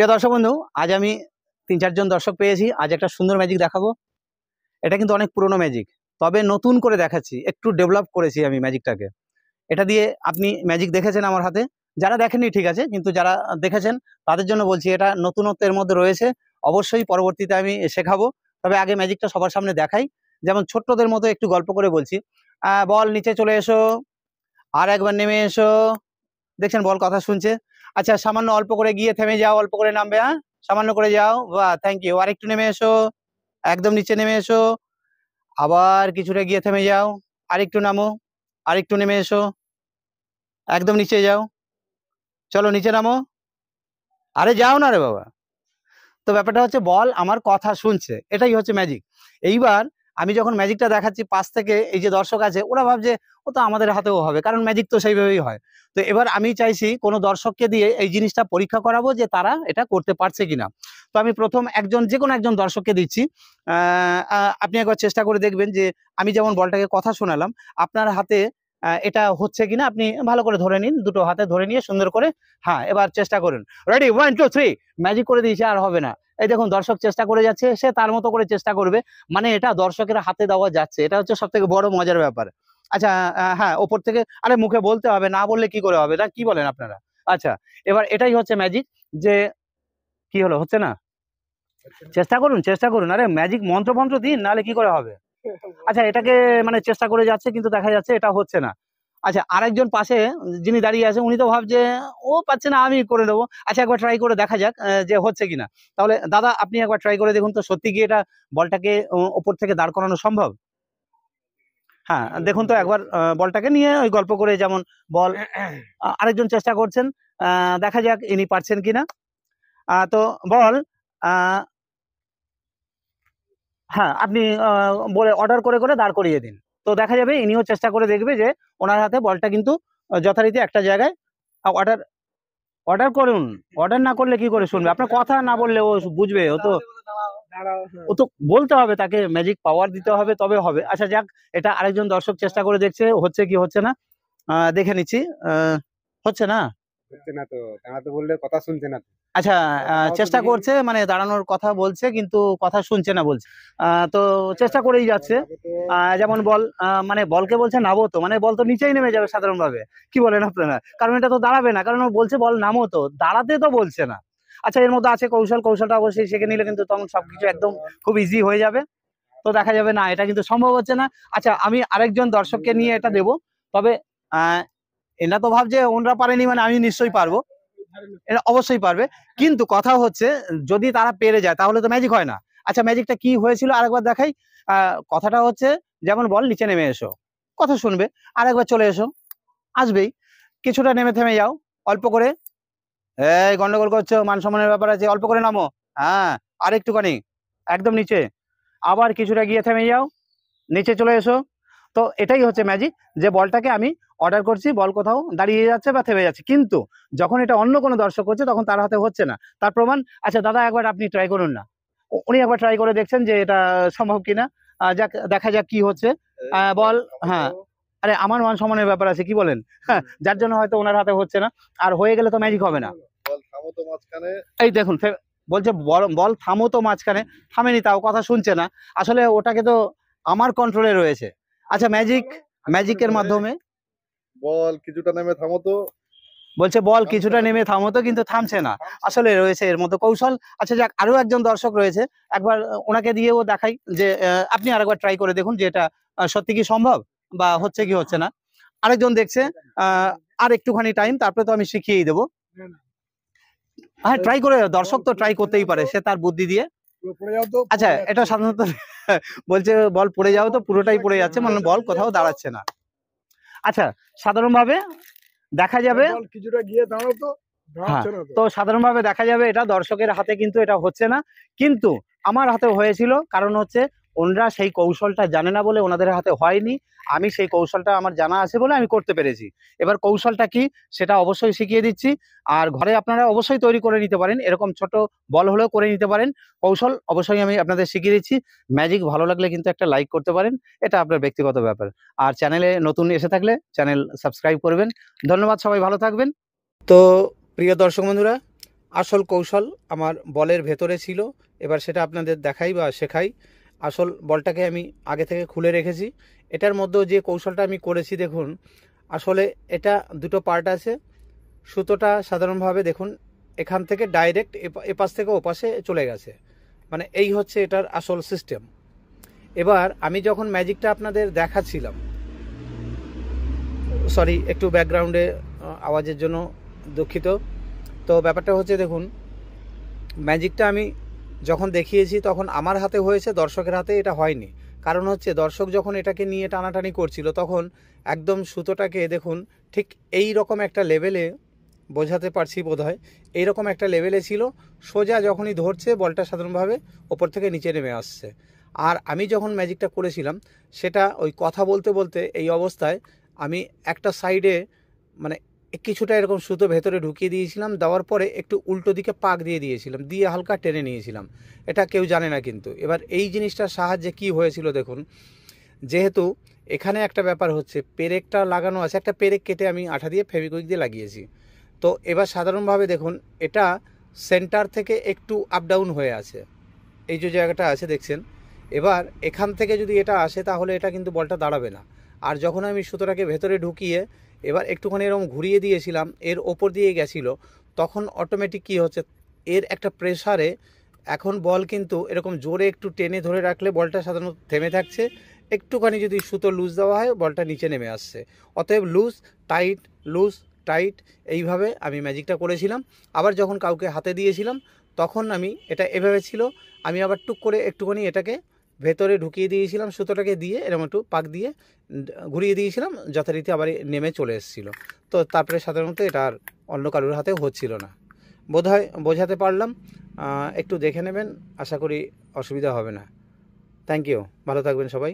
প্রিয় দর্শক বন্ধু, আজ আমি ৩-৪ জন দর্শক পেয়েছি। আজ একটা সুন্দর ম্যাজিক দেখাবো। এটা কিন্তু অনেক পুরনো ম্যাজিক, তবে নতুন করে দেখাচ্ছি, একটু ডেভেলপ করেছি আমি ম্যাজিকটাকে। এটা দিয়ে আপনি ম্যাজিক দেখেছেন আমার হাতে, যারা দেখেননি ঠিক আছে, কিন্তু যারা দেখেছেন তাদের জন্য বলছি, এটা নতুনত্বের মধ্যে রয়েছে। অবশ্যই পরবর্তীতে আমি শেখাবো, তবে আগে ম্যাজিকটা সবার সামনে দেখাই। যেমন ছোট্টদের মতো একটু গল্প করে বলছি। বল নিচে চলে এসো, আর একবার নেমে এসো। দেখছেন বল কথা শুনছে। আচ্ছা, সামান্য অল্প করে গিয়ে থেমে যাও, অল্প করে নামবে, হ্যাঁ সামান্য করে যাও, বাহ থ্যাংক ইউ। আর একটু নেমে এসো, একদম নিচে নেমে এসো, আবার কিছুটা গিয়ে থেমে যাও, আরেকটু নামো, আরেকটু নেমে এসো, একদম নিচে যাও, চলো নিচে নামো, আরে যাও না রে বাবা। তো ব্যাপারটা হচ্ছে বল আমার কথা শুনছে, এটাই হচ্ছে ম্যাজিক। এইবার আমি যখন ম্যাজিকটা দেখাচ্ছি, পাশ থেকে এই যে দর্শক আছে ওরা ভাবছে ও তো আমাদের হাতেও হবে, কারণ ম্যাজিক তো সেইভাবেই হয়। তো এবার আমি চাইছি কোনো দর্শককে দিয়ে এই জিনিসটা পরীক্ষা করাবো যে তারা এটা করতে পারছে কিনা। তো আমি প্রথম যে কোনো একজন দর্শককে দিচ্ছি। আপনি একবার চেষ্টা করে দেখবেন যে আমি যেমন বলটাকে কথা শোনালাম, আপনার হাতে এটা হচ্ছে কিনা আপনি ভালো করে ধরে নিন, দুটো হাতে ধরে নিয়ে সুন্দর করে। হ্যাঁ, এবার চেষ্টা করুন। রেডি, 1 2 3। ম্যাজিক করে দিয়েছে, আর হবে না। এই দেখুন দর্শক চেষ্টা করে যাচ্ছে, সে তার মতো করে চেষ্টা করবে, মানে এটা দর্শকের হাতে দেওয়া যাচ্ছে, এটা হচ্ছে সব থেকে বড় মজার ব্যাপার। আচ্ছা, হ্যাঁ ওপর থেকে, আরে মুখে বলতে হবে, না বললে কি করে হবে, না কি বলেন আপনারা? আচ্ছা, এবার এটাই হচ্ছে ম্যাজিক। যে কি হলো, হচ্ছে না? চেষ্টা করুন, চেষ্টা করুন, আরে ম্যাজিক মন্ত্র দিন, নাহলে কি করে হবে? আচ্ছা, এটাকে মানে চেষ্টা করে যাচ্ছে, কিন্তু দেখা যাচ্ছে এটা হচ্ছে না। আচ্ছা, আরেকজন পাশে যিনি দাঁড়িয়ে আছে উনি তো ভাবছে ও পাচ্ছে না, আমি করে দেবো। আচ্ছা, একবার ট্রাই করে দেখা যাক যে হচ্ছে কিনা। তাহলে দাদা আপনি একবার ট্রাই করে দেখুন তো, সত্যি কি এটা বলটাকে ওপর থেকে দাঁড় করানো সম্ভব? হ্যাঁ দেখুন তো একবার, বলটাকে নিয়ে ওই গল্প করে, যেমন বল আরেকজন চেষ্টা করছেন, দেখা যাক ইনি পারছেন কিনা। তো বল, হ্যাঁ আপনি বলে অর্ডার করে করে দাঁড় করিয়ে দিন। তো দেখা যাবে ইনিও চেষ্টা করে দেখবে যে ওনার হাতে বলটা কিন্তু যথারীতি একটা জায়গায়। অর্ডার অর্ডার করুন, অর্ডার না করলে কি করে শুনবে? আপনার কথা না বললে ও বুঝবে? ও তো বলতে হবে, তাকে ম্যাজিক পাওয়ার দিতে হবে, তবে হবে। আচ্ছা যাক, এটা আরেকজন দর্শক চেষ্টা করে দেখছে, হচ্ছে কি হচ্ছে না দেখে নিচ্ছি। হচ্ছে না, হচ্ছে না তো, দাঁড়াতে বললে কথা শুনছে না তো। আচ্ছা, চেষ্টা করছে, মানে দাঁড়ানোর কথা বলছে কিন্তু কথা শুনছে না বলছে। তো চেষ্টা করেই যাচ্ছে। যেমন বল, মানে বলকে বলছে নামো, তো মানে বল তো নিচেই নেমে যাবে সাধারণভাবে। কি বলেন আপনারা? কারণ এটা তো দাঁড়াবে না, কারণ ও বলছে বল নামো, তো দাঁড়াতে তো বলছে না। আচ্ছা, এর মধ্যে আছে কৌশলটা অবশ্যই শিখে নিলে কিন্তু তখন সবকিছু একদম খুব ইজি হয়ে যাবে। তো দেখা যাবে না, এটা কিন্তু সম্ভব হচ্ছে না। আচ্ছা, আমি আরেকজন দর্শককে নিয়ে এটা দেবো, তবে এরা তো ভাবছে ওনরা পারেনি মানে আমি নিশ্চয়ই পারবো। এরা অবশ্যই পারবে, কিন্তু কথা হচ্ছে যদি তারা পেরে যায় তাহলে তো ম্যাজিক হয় না। আচ্ছা, ম্যাজিকটা কি হয়েছিল আরেকবার দেখাই। কথাটা হচ্ছে, যেমন বল নিচে নেমে এসো, কথা শুনবে, আরেকবার চলে এসো, আসবেই। কিছুটা নেমে থেমে যাও, অল্প করে, এই গন্ডগোল করছো, মান সম্মানের ব্যাপার আছে, অল্প করে নামো। হ্যাঁ, আর একটুখানি, একদম নিচে, আবার কিছুটা গিয়ে থেমে যাও, নিচে চলে এসো। তো এটাই হচ্ছে ম্যাজিক, যে বলটাকে আমি অর্ডার করছি, বল কোথাও দাঁড়িয়ে যাচ্ছে বা থেমে যাচ্ছে, কিন্তু যখন এটা অন্য কোনো দর্শক করছে তখন তার হাতে হচ্ছে না, তার প্রমাণ। আচ্ছা দাদা, একবার আপনি ট্রাই করুন না। উনি একবার ট্রাই করে দেখছেন যে এটা সম্ভব কিনা। যাক, দেখা যাক কি হচ্ছে। বল, হ্যাঁ, আরে আমার মান সম্মানের ব্যাপার আছে, কি বলেন? হ্যাঁ, যার জন্য হয়তো ওনার হাতে হচ্ছে না, আর হয়ে গেলে তো ম্যাজিক হবে না। এই দেখুন, বলছে বল থামো তো মাঝখানে, থামেনি, তাও কথা শুনছে না। আসলে ওটাকে তো আমার কন্ট্রোলে রয়েছে। আচ্ছা, ম্যাজিকের মাধ্যমে বল কিছুটা নেমে থামো তো, বলছে বল কিছুটা নেমে থামো তো, কিন্তু থামছে না। আসলে রয়েছে এর মতো কৌশল। আচ্ছা যাক, আরো একজন দর্শক রয়েছে, একবার ওনাকে দিয়েও দেখাই যে আপনি আরেকবার ট্রাই করে দেখুন যে এটা সত্যি কি সম্ভব, বা হচ্ছে কি হচ্ছে না। আরেকজন দেখছে, আর একটুখানি টাইম, তারপরে তো আমি শিখিয়েই দেবো। হ্যাঁ, ট্রাই করে, দর্শক তো ট্রাই করতেই পারে, সে তার বুদ্ধি দিয়ে। আচ্ছা, এটা সাধারণত বলছে বল পড়ে যাও, তো পুরোটাই পড়ে যাচ্ছে, মানে বল কোথাও দাঁড়াচ্ছে না। আচ্ছা, সাধারণভাবে দেখা যাবে কিছুটা গিয়ে দাঁড়াও তো, হ্যাঁ, তো সাধারণভাবে দেখা যাবে এটা দর্শকের হাতে কিন্তু এটা হচ্ছে না, কিন্তু আমার হাতে হয়েছিল। কারণ হচ্ছে ওনারা সেই কৌশলটা জানে না বলে ওনাদের হাতে হয়নি, আমি সেই কৌশলটা আমার জানা আছে বলে আমি করতে পেরেছি। এবার কৌশলটা কি সেটা অবশ্যই শিখিয়ে দিচ্ছি, আর ঘরে আপনারা অবশ্যই তৈরি করে নিতে পারেন, এরকম ছোট বল হলেও করে নিতে পারেন। কৌশল অবশ্যই আমি আপনাদের শিখিয়ে দিচ্ছি। ম্যাজিক ভালো লাগলে কিন্তু একটা লাইক করতে পারেন, এটা আপনার ব্যক্তিগত ব্যাপার। আর চ্যানেলে নতুন এসে থাকলে চ্যানেল সাবস্ক্রাইব করবেন। ধন্যবাদ, সবাই ভালো থাকবেন। তো প্রিয় দর্শক বন্ধুরা, আসল কৌশল আমার বলের ভেতরে ছিল। এবার সেটা আপনাদের দেখাই বা শেখাই। আসল বলটাকে আমি আগে থেকে খুলে রেখেছি। এটার মধ্যেও যে কৌশলটা আমি করেছি দেখুন, আসলে এটা দুটো পার্ট আছে। সুতোটা সাধারণভাবে দেখুন এখান থেকে ডাইরেক্ট এপাশ থেকে ওপাশে চলে গেছে, মানে এই হচ্ছে এটার আসল সিস্টেম। এবার আমি যখন ম্যাজিকটা আপনাদের দেখাচ্ছিলাম, সরি একটু ব্যাকগ্রাউন্ডে আওয়াজের জন্য দুঃখিত। তো ব্যাপারটা হচ্ছে দেখুন, ম্যাজিকটা আমি যখন দেখিয়েছি তখন আমার হাতে হয়েছে, দর্শকের হাতে এটা হয়নি। কারণ হচ্ছে দর্শক যখন এটাকে নিয়ে টানাটানি করছিল তখন একদম সুতোটাকে দেখুন ঠিক এই রকম একটা লেভেলে, বোঝাতে পারছি বোধহয়, এইরকম একটা লেভেলে ছিল। সোজা যখনই ধরছে বলটা সাধারণভাবে ওপর থেকে নিচে নেমে আসছে। আর আমি যখন ম্যাজিকটা করেছিলাম সেটা ওই কথা বলতে বলতে এই অবস্থায় আমি একটা সাইডে মানে কিছুটা এরকম সুতো ভেতরে ঢুকিয়ে দিয়েছিলাম, দেওয়ার পরে একটু উল্টো দিকে পাক দিয়ে দিয়েছিলাম, দিয়ে হালকা টেনে নিয়েছিলাম। এটা কেউ জানে না কিন্তু। এবার এই জিনিসটার সাহায্যে কি হয়েছিল দেখুন, যেহেতু এখানে একটা ব্যাপার হচ্ছে পেরেকটা লাগানো আছে, একটা পেরেক কেটে আমি আঠা দিয়ে ফেভিকুইক দিয়ে লাগিয়েছি। তো এবার সাধারণভাবে দেখুন এটা সেন্টার থেকে একটু আপ ডাউন হয়ে আছে, এই যে জায়গাটা আছে দেখছেন। এবার এখান থেকে যদি এটা আসে তাহলে এটা কিন্তু বলটা দাঁড়াবে না। আর যখন আমি সুতোটাকে ভেতরে ঢুকিয়ে এবার একটুখানি এরকম ঘুরিয়ে দিয়েছিলাম, এর ওপর দিয়ে গেছিলো, তখন অটোমেটিক কী হচ্ছে, এর একটা প্রেসারে এখন বল কিন্তু এরকম জোরে একটু টেনে ধরে রাখলে বলটা সাধারণত থেমে থাকছে, একটুখানি যদি সুতো লুজ দেওয়া হয় বলটা নিচে নেমে আসছে। অতএব লুজ টাইট লুজ টাইট, এইভাবে আমি ম্যাজিকটা করেছিলাম। আবার যখন কাউকে হাতে দিয়েছিলাম তখন আমি এটা এভাবে ছিল, আমি আবার টুক করে একটুখানি এটাকে ভেতরে ঢুকিয়ে দিয়েছিলাম, সুতোটাকে দিয়ে এরকম একটু পাক দিয়ে ঘুরিয়ে দিয়েছিলাম, যথারীতি আবার নেমে চলে এসেছিলো। তো তারপরে সাধারণত এটা আর অন্য কারোর হাতেও হচ্ছিল না। বোধহয় বোঝাতে পারলাম। একটু দেখে নেবেন, আশা করি অসুবিধা হবে না। থ্যাংক ইউ, ভালো থাকবেন সবাই।